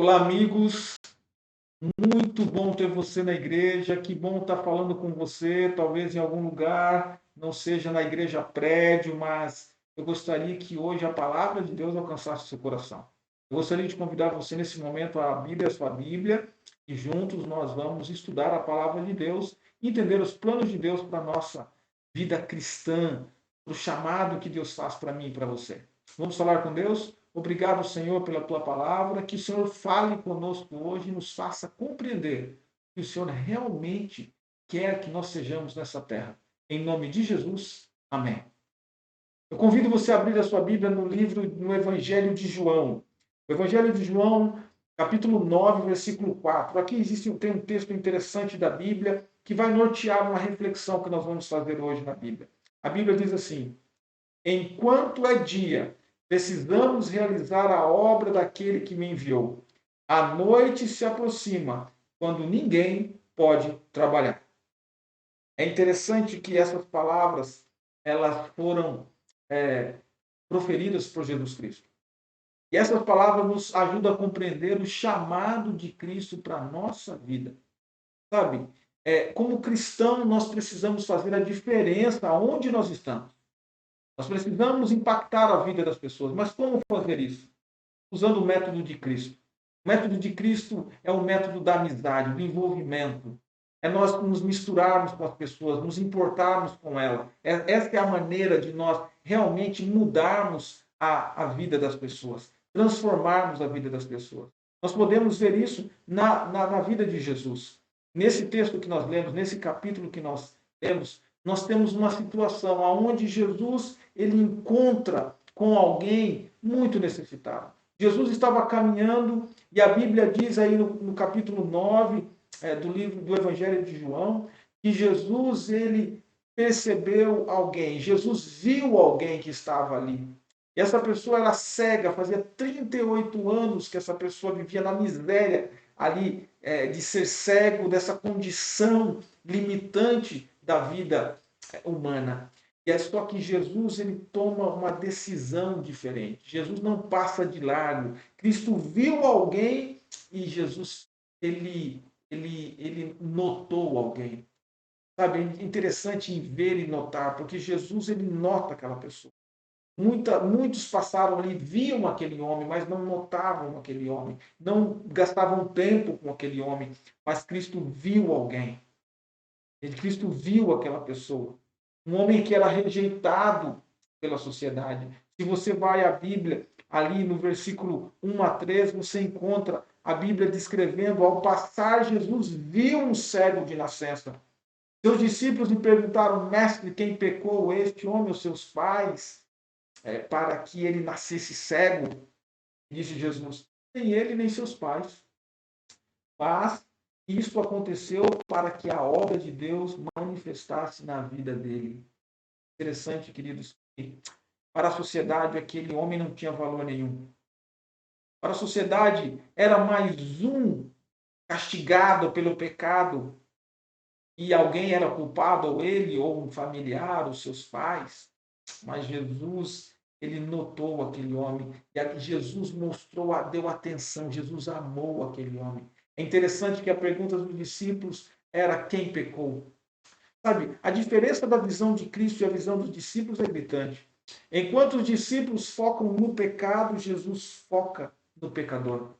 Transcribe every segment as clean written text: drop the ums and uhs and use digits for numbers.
Olá, amigos. Muito bom ter você na igreja. Que bom estar falando com você. Talvez em algum lugar, não seja na igreja prédio, mas eu gostaria que hoje a palavra de Deus alcançasse o seu coração. Eu gostaria de convidar você nesse momento a abrir a sua Bíblia e juntos nós vamos estudar a palavra de Deus, entender os planos de Deus para a nossa vida cristã, para o chamado que Deus faz para mim e para você. Vamos falar com Deus? Obrigado, Senhor, pela tua palavra. Que o Senhor fale conosco hoje e nos faça compreender que o Senhor realmente quer que nós sejamos nessa terra. Em nome de Jesus, amém. Eu convido você a abrir a sua Bíblia no Evangelho de João. O Evangelho de João, capítulo 9, versículo 4. Aqui tem um texto interessante da Bíblia que vai nortear uma reflexão que nós vamos fazer hoje na Bíblia. A Bíblia diz assim: enquanto é dia, precisamos realizar a obra daquele que me enviou. A noite se aproxima, quando ninguém pode trabalhar. É interessante que essas palavras elas foram proferidas por Jesus Cristo. E essas palavras nos ajudam a compreender o chamado de Cristo para a nossa vida. Sabe? Como cristão, nós precisamos fazer a diferença onde nós estamos. Nós precisamos impactar a vida das pessoas, mas como fazer isso? Usando o método de Cristo. O método de Cristo é o método da amizade, do envolvimento. É nós nos misturarmos com as pessoas, nos importarmos com elas. Essa é a maneira de nós realmente mudarmos a vida das pessoas, transformarmos a vida das pessoas. Nós podemos ver isso na vida de Jesus. Nesse texto que nós lemos, nesse capítulo que nós temos uma situação onde Jesus ele encontra com alguém muito necessitado. Jesus estava caminhando e a Bíblia diz aí no capítulo 9 do livro do Evangelho de João que Jesus ele percebeu alguém, Jesus viu alguém que estava ali. E essa pessoa era cega, fazia 38 anos que essa pessoa vivia na miséria ali de ser cego, dessa condição limitante da vida humana. E é só que Jesus ele toma uma decisão diferente. Jesus não passa de largo. Cristo viu alguém e Jesus ele notou alguém. Sabe, é interessante em ver e notar, porque Jesus ele nota aquela pessoa. Muitos passaram ali, viam aquele homem, mas não notavam aquele homem, não gastavam tempo com aquele homem, mas Cristo viu alguém. Cristo viu aquela pessoa. Um homem que era rejeitado pela sociedade. Se você vai à Bíblia, ali no versículo 1 a 3, você encontra a Bíblia descrevendo: ao passar, Jesus viu um cego de nascença. Seus discípulos lhe perguntaram: mestre, quem pecou, este homem ou seus pais, para que ele nascesse cego? Disse Jesus: nem ele, nem seus pais. Mas isso aconteceu para que a obra de Deus manifestasse na vida dele. Interessante, queridos, que para a sociedade aquele homem não tinha valor nenhum. Para a sociedade era mais um castigado pelo pecado e alguém era culpado, ou ele, ou um familiar, os seus pais. Mas Jesus, ele notou aquele homem. E Jesus mostrou, deu atenção. Jesus amou aquele homem. É interessante que a pergunta dos discípulos era: quem pecou? Sabe, a diferença da visão de Cristo e a visão dos discípulos é gritante. Enquanto os discípulos focam no pecado, Jesus foca no pecador.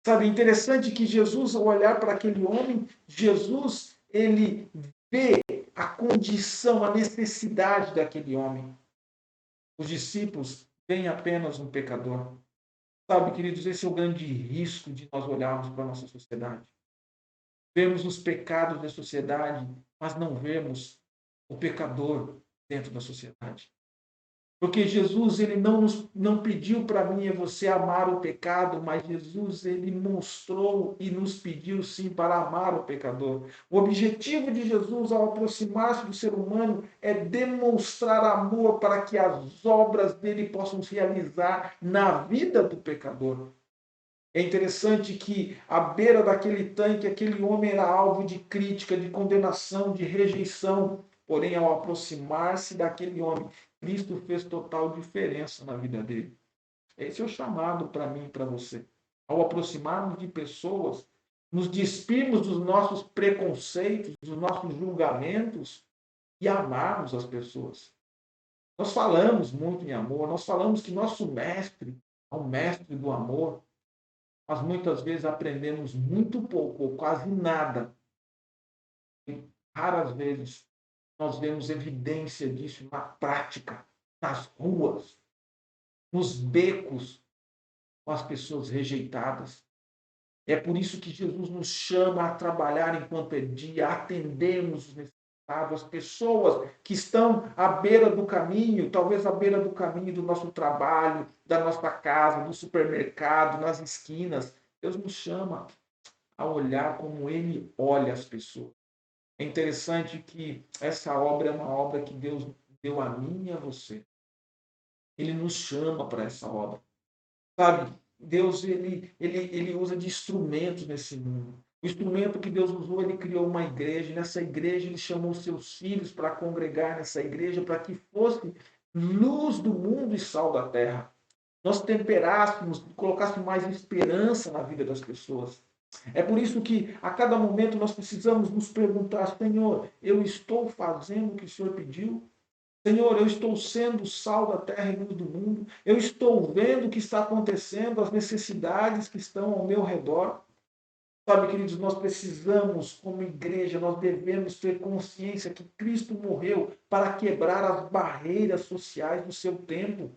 Sabe, interessante que Jesus, ao olhar para aquele homem, Jesus, ele vê a condição, a necessidade daquele homem. Os discípulos veem apenas um pecador. Sabe, queridos, esse é o grande risco de nós olharmos para a nossa sociedade. Vemos os pecados da sociedade, mas não vemos o pecador dentro da sociedade. Porque Jesus ele não pediu para mim e você amar o pecado, mas Jesus ele mostrou e nos pediu sim para amar o pecador. O objetivo de Jesus ao aproximar-se do ser humano é demonstrar amor para que as obras dele possam se realizar na vida do pecador. É interessante que à beira daquele tanque, aquele homem era alvo de crítica, de condenação, de rejeição. Porém, ao aproximar-se daquele homem, Cristo fez total diferença na vida dele. Esse é o chamado para mim e para você. ao aproximarmos de pessoas, nos despirmos dos nossos preconceitos, dos nossos julgamentos e amarmos as pessoas. Nós falamos muito em amor, nós falamos que nosso mestre é o mestre do amor, mas muitas vezes aprendemos muito pouco ou quase nada. E raras vezes nós vemos evidência disso na prática, nas ruas, nos becos, com as pessoas rejeitadas. É por isso que Jesus nos chama a trabalhar enquanto é dia, a atendermos os necessitados, as pessoas que estão à beira do caminho, talvez à beira do caminho do nosso trabalho, da nossa casa, do supermercado, nas esquinas. Deus nos chama a olhar como Ele olha as pessoas. É interessante que essa obra é uma obra que Deus deu a mim e a você. Ele nos chama para essa obra. Sabe, Deus ele usa de instrumentos nesse mundo. O instrumento que Deus usou, ele criou uma igreja. E nessa igreja, ele chamou seus filhos para congregar nessa igreja, para que fosse luz do mundo e sal da terra. Nós temperássemos, colocássemos mais esperança na vida das pessoas. É por isso que a cada momento nós precisamos nos perguntar: Senhor, eu estou fazendo o que o Senhor pediu? Senhor, eu estou sendo sal da terra e luz do mundo. Eu estou vendo o que está acontecendo, as necessidades que estão ao meu redor. Sabe, queridos, nós precisamos, como igreja, nós devemos ter consciência que Cristo morreu para quebrar as barreiras sociais do seu tempo.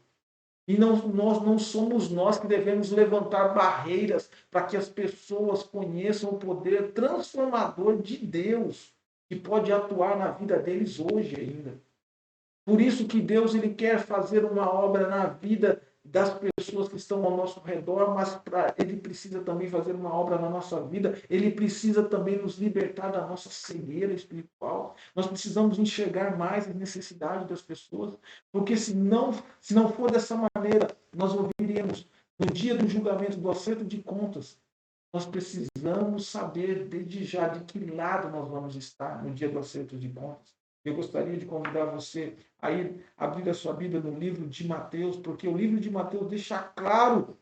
E nós não somos nós que devemos levantar barreiras para que as pessoas conheçam o poder transformador de Deus, que pode atuar na vida deles hoje ainda. Por isso que Deus ele quer fazer uma obra na vida das pessoas que estão ao nosso redor, mas ele precisa também fazer uma obra na nossa vida. Ele precisa também nos libertar da nossa cegueira espiritual. Nós precisamos enxergar mais as necessidades das pessoas, porque se não for dessa maneira, nós ouviremos no dia do julgamento, do acerto de contas. Nós precisamos saber desde já de que lado nós vamos estar no dia do acerto de contas. Eu gostaria de convidar você a ir abrir a sua Bíblia no livro de Mateus, porque o livro de Mateus deixa claro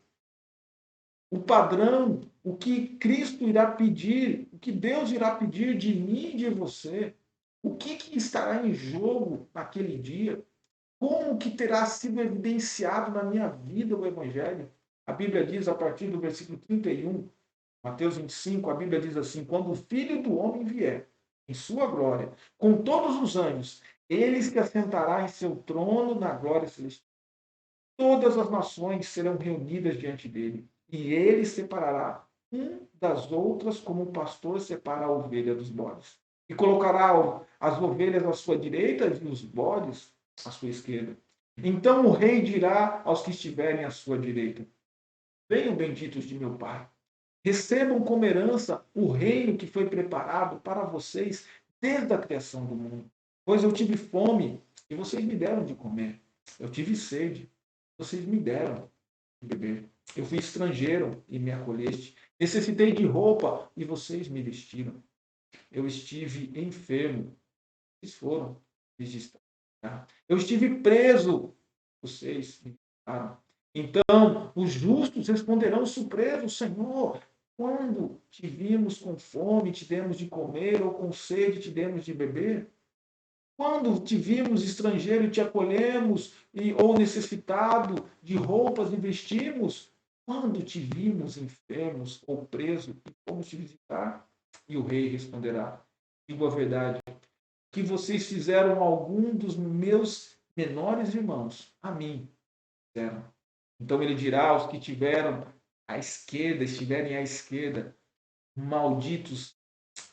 o padrão, o que Cristo irá pedir, o que Deus irá pedir de mim e de você, o que estará em jogo naquele dia, como que terá sido evidenciado na minha vida o Evangelho. A Bíblia diz, a partir do versículo 31, Mateus 25, a Bíblia diz assim: quando o Filho do Homem vier, em sua glória, com todos os anjos, ele se assentará em seu trono na glória celestial. Todas as nações serão reunidas diante dele, e ele separará um das outras como o pastor separa a ovelha dos bodes. E colocará as ovelhas à sua direita e os bodes à sua esquerda. Então o rei dirá aos que estiverem à sua direita: venham benditos de meu Pai. Recebam como herança o reino que foi preparado para vocês desde a criação do mundo. Pois eu tive fome e vocês me deram de comer. Eu tive sede, vocês me deram de beber. Eu fui estrangeiro e me acolheste. Necessitei de roupa e vocês me vestiram. Eu estive enfermo, vocês foram visitar. Eu estive preso, vocês me visitaram. Então, os justos responderão surpresos: Senhor, quando te vimos com fome, te demos de comer, ou com sede, te demos de beber? Quando te vimos estrangeiro e te acolhemos, ou necessitado de roupas e vestimos? Quando te vimos enfermos ou preso e fomos te visitar? E o rei responderá: digo a verdade, que vocês fizeram algum dos meus menores irmãos, a mim fizeram. Então ele dirá aos que tiveram à esquerda, estiverem à esquerda: malditos,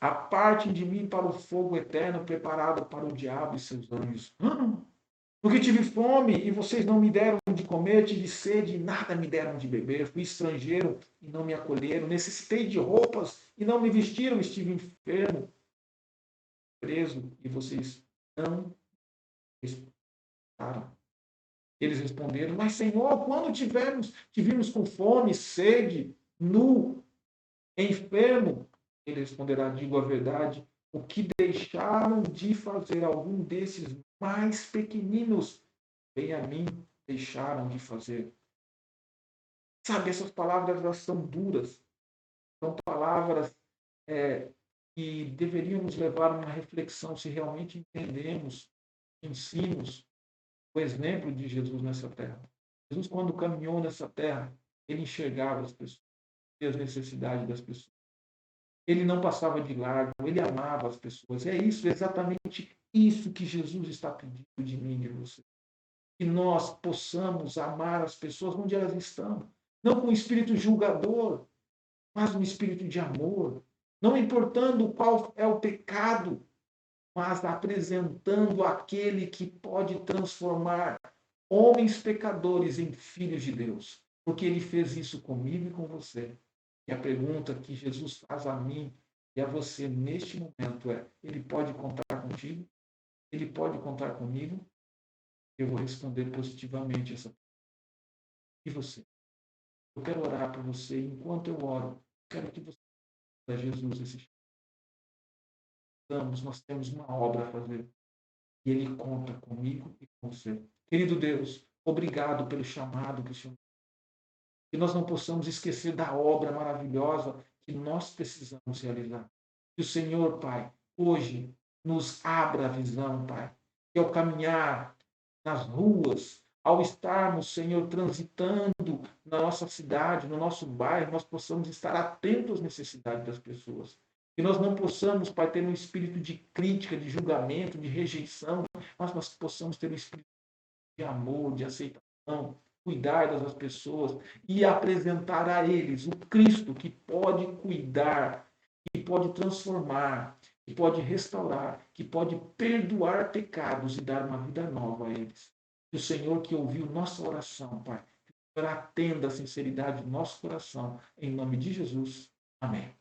apartem de mim para o fogo eterno preparado para o diabo e seus anjos. Porque tive fome e vocês não me deram de comer, tive sede e nada me deram de beber, fui estrangeiro e não me acolheram, necessitei de roupas e não me vestiram, estive enfermo, preso e vocês não respeitaram. Eles responderam: mas Senhor, quando te vimos com fome, sede, nu, enfermo? Ele responderá: digo a verdade, o que deixaram de fazer algum desses mais pequeninos, bem a mim deixaram de fazer. Sabe, essas palavras elas são duras, são palavras que deveriam nos levar a uma reflexão se realmente entendemos, ensinos, o exemplo de Jesus nessa terra. Jesus, quando caminhou nessa terra, ele enxergava as pessoas e as necessidades das pessoas. Ele não passava de largo, ele amava as pessoas. É isso, exatamente isso que Jesus está pedindo de mim e de você. Que nós possamos amar as pessoas onde elas estão. Não com espírito julgador, mas um espírito de amor. Não importando qual é o pecado, mas apresentando aquele que pode transformar homens pecadores em filhos de Deus. Porque ele fez isso comigo e com você. E a pergunta que Jesus faz a mim e a você neste momento é: ele pode contar contigo? Ele pode contar comigo? Eu vou responder positivamente essa pergunta. E você? Eu quero orar por você. Enquanto eu oro, quero que você a Jesus esse nós temos uma obra a fazer. E ele conta comigo e com você. Querido Deus, obrigado pelo chamado que o Senhor. Que nós não possamos esquecer da obra maravilhosa que nós precisamos realizar. Que o Senhor, Pai, hoje nos abra a visão, Pai. Que ao caminhar nas ruas, ao estarmos, Senhor, transitando na nossa cidade, no nosso bairro, nós possamos estar atentos às necessidades das pessoas. Que nós não possamos, Pai, ter um espírito de crítica, de julgamento, de rejeição, mas nós possamos ter um espírito de amor, de aceitação, cuidar das pessoas e apresentar a eles o Cristo que pode cuidar, que pode transformar, que pode restaurar, que pode perdoar pecados e dar uma vida nova a eles. Que o Senhor que ouviu nossa oração, Pai, que o Senhor atenda a sinceridade do nosso coração, em nome de Jesus. Amém.